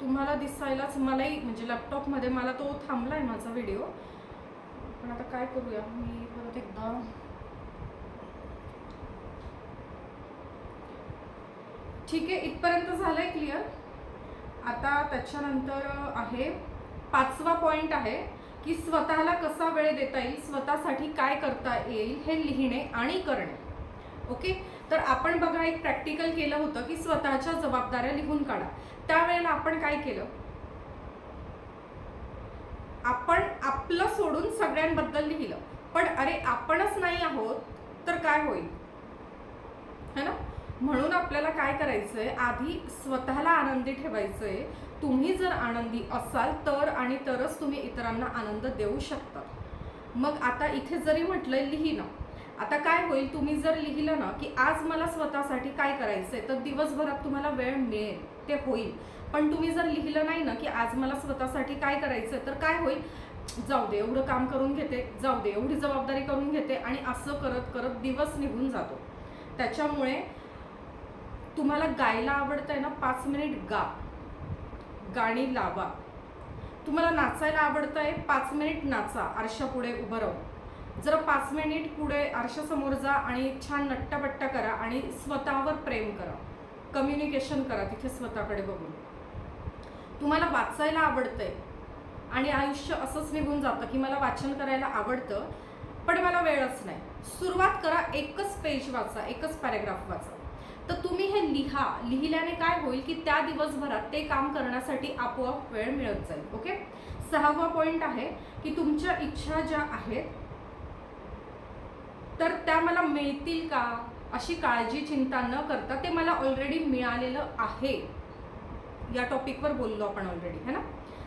तुम्हाला दिसायलाच, मलाही म्हणजे लॅपटॉपमध्ये मला तो थांबला आहे माझा व्हिडिओ. पण आता काय करूया, मी परत एकदा ठीक आहे, इथपर्यंत झालंय क्लिअर. आता त्याच्यानंतर आहे 5वा पॉईंट आहे की स्वतःला कसा वेळ देता येईल, स्वतःसाठी काय करता येईल हे लिहिणे आणि करणे. ओके, तर आपण बघा एक प्रॅक्टिकल केलं होतं की स्वतःच्या जबाबदाऱ्या लिहून काढा. त्यावेळेला आपण काय केलं, आपण आपलं सोडून सगळ्यांबद्दल लिहिलं. पण अरे आपणच नाही आहोत तर काय होईल, है ना. म्हणून आपल्याला काय करायचंय, आधी स्वतःला आनंदी ठेवायचंय. तुम्ही जर आनंदी असाल तर आणि तरच तुम्ही इतरांना आनंद देऊ शकता. मग आता इथे जरी म्हटलंय लिहिणं, आता काय होईल, तुम्ही जर लिहिलं ना की आज मला स्वतःसाठी काय करायचंय, तर दिवसभरात तुम्हाला वेळ मिळेल, ते होईल. पण तुम्ही जर लिहिलं नाही ना की आज मला स्वतःसाठी काय करायचंय, तर काय होईल, जाऊ दे एवढं काम करून घेते, जाऊ दे एवढी जबाबदारी करून घेते, आणि असं करत करत दिवस निघून जातो. त्याच्यामुळे तुम्हाला गायला आवडतंय ना, 5 मिनिट गाणी लावा. तुम्हाला नाचायला आवडतंय, 5 मिनिट नाचा, आरशापुढे उभं राहून. जरा 5 मिनिट पुढे आरशासमोर जा आणि छान नट्टापट्टा करा आणि स्वतःवर प्रेम करा, कम्युनिकेशन करा तिथे स्वतःकडे बघून. तुम्हाला वाचायला आवडतंय आणि आयुष्य असंच निघून जातं की मला वाचन करायला आवडतं पण मला वेळच नाही. सुरुवात करा, एकच पेज वाचा, एकच पॅरेग्राफ वाचा. तर तुम्ही हे लिहा. लिहिल्याने काय होईल की त्या दिवसभरात ते काम करण्यासाठी आपोआप वेळ मिळत जाईल. ओके, 6वा पॉइंट आहे की तुमच्या इच्छा ज्या आहेत तर त्या मला मिळतील का अशी काळजी चिंता न करता ते मला ऑलरेडी मिळालेलं आहे. या टॉपिकवर बोललो आपण ऑलरेडी, है ना.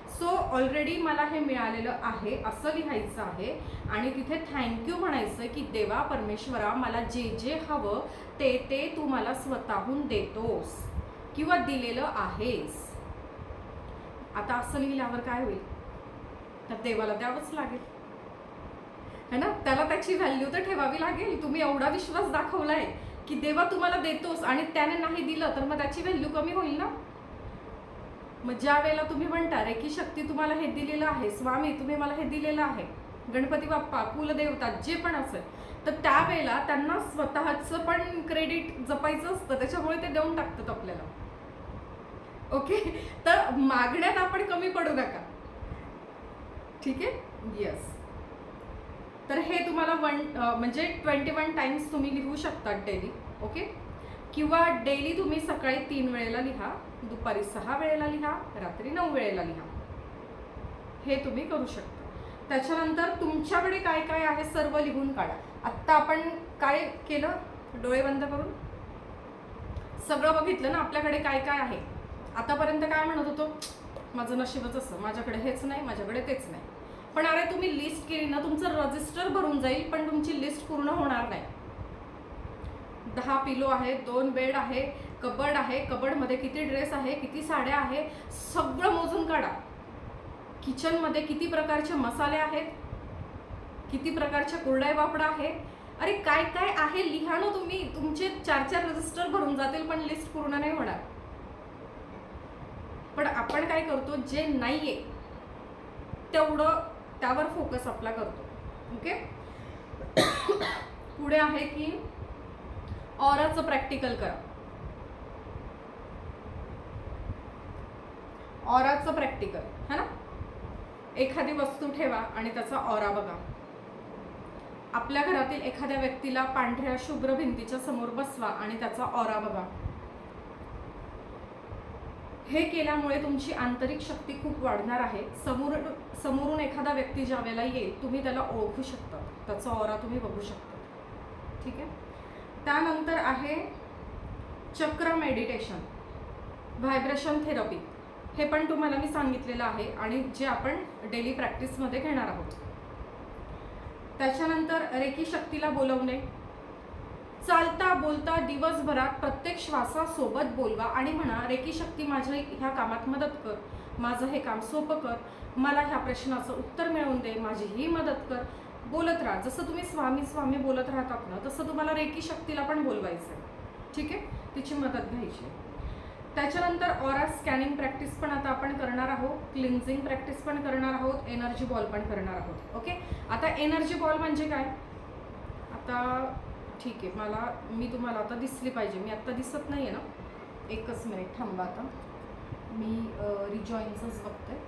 सो ऑलरेडी मला हे मिळालेलं आहे असं लिहायचं आहे आणि तिथे थँक्यू म्हणायचं की देवा परमेश्वरा मला जे जे हवं ते तू मला स्वतःहून देतोस किंवा दिलेलं आहेस. आता असं लिहिल्यावर काय होईल, तर देवाला द्यावंच लागेल, है ना. त्याला त्याची व्हॅल्यू तर ठेवावी लागेल. तुम्ही एवढा विश्वास दाखवलाय की देवा तुम्हाला देतोस आणि त्याने नाही दिलं तर मग त्याची व्हॅल्यू कमी होईल ना. मग ज्या वेळेला तुम्ही म्हणता रे की शक्ती तुम्हाला हे दिलेलं आहे, स्वामी तुम्ही मला हे दिलेलं आहे, गणपती बाप्पा, कुलदेवता जे पण असेल, तर त्यावेळेला त्यांना स्वतःचं पण क्रेडिट जपायचं असतं, त्याच्यामुळे ते देऊन टाकतात आपल्याला. ओके, तर मागण्यात आपण कमी पडू नका, ठीक आहे. येस, तर हे तुम्हाला म्हणजे 21 टाइम्स तुम्ही लिहू शकता डेली. ओके, किंवा डेली तुम्ही सकाळी 3 वेळेला लिहा, दुपारी 6 वेळेला लिहा, रात्री 9 वेळेला लिहा. हे तुम्ही करू शकता. त्याच्यानंतर तुमच्याकडे काय काय आहे सर्व लिहून काढा. आत्ता आपण काय केलं, डोळे बंद करून सगळं बघितलं ना आपल्याकडे काय काय आहे. आतापर्यंत काय म्हणत होतो, माझं नशीबच असं, माझ्याकडे हेच नाही, माझ्याकडे तेच नाही. पण अरे तुम्ही लिस्ट केली ना, तुमचं रजिस्टर भरून जाईल पण तुमची लिस्ट पूर्ण होणार नाही. 10 पिलो आहे, 2 बेड आहे, कबड आहे, कबडमध्ये किती ड्रेस आहे, किती साड्या आहे, सगळं मोजून काढा. किचनमध्ये किती प्रकारचे मसाले आहेत, किती प्रकारच्या कुरडया पापडा आहे, अरे काय काय आहे लिहा ना तुम्ही. तुमचे 4-4 रजिस्टर भरून जातील पण लिस्ट पूर्ण नाही होणार. पण आपण काय करतो, जे नाहीये तेवढं त्यावर फोकस आपला करतो. ओके. पुढे आहे की ऑराचं प्रॅक्टिकल करा. ऑराचं प्रॅक्टिकल है ना. एखादी वस्तू ठेवा आणि त्याचा ऑरा बघा. आपल्या घरातील एखाद्या व्यक्तीला पांढऱ्या शुभ्र भिंतीच्या समोर बसवा आणि त्याचा ऑरा बघा. हे केल्यामुळे तुमची आंतरिक शक्ती खूप वाढणार आहे. समोरून एखादा व्यक्ती ज्या वेळेला येईल तुम्ही त्याला ओळखू शकता, त्याचा ऑरा तुम्ही बघू शकता. ठीक आहे. त्यानंतर आहे चक्र मेडिटेशन, व्हायब्रेशन थेरपी. हे पण तुम्हाला मी सांगितलेलं आहे आणि जे आपण डेली प्रॅक्टिसमध्ये घेणार आहोत. त्याच्यानंतर रेकी शक्तीला बोलवणे. चालता बोलता दिवसभरात प्रत्येक श्वासासोबत बोलवा आणि म्हणा, रेकी शक्ती माझ्या ह्या कामात मदत कर, माझं हे काम सोपं कर, मला ह्या प्रश्नाचं उत्तर मिळवून दे, माझी ही मदत कर. बोलत राहा. जसं तुम्ही स्वामी स्वामी बोलत राहतात ना, तसं तुम्हाला रेकी शक्तीला पण बोलवायचं आहे. ठीक आहे. तिची मदत घ्यायची. त्याच्यानंतर ऑरा स्कॅनिंग प्रॅक्टिस पण आता आपण करणार आहोत, क्लिन्झिंग प्रॅक्टिस पण करणार आहोत, एनर्जी बॉल पण करणार आहोत. ओके. आता एनर्जी बॉल म्हणजे काय, आता ठीक आहे, मी तुम्हाला आता दिसली पाहिजे. मी आत्ता दिसत नाही आहे ना, एकच मिनिट थांबा. आता मी रिजॉईनचंच बघते.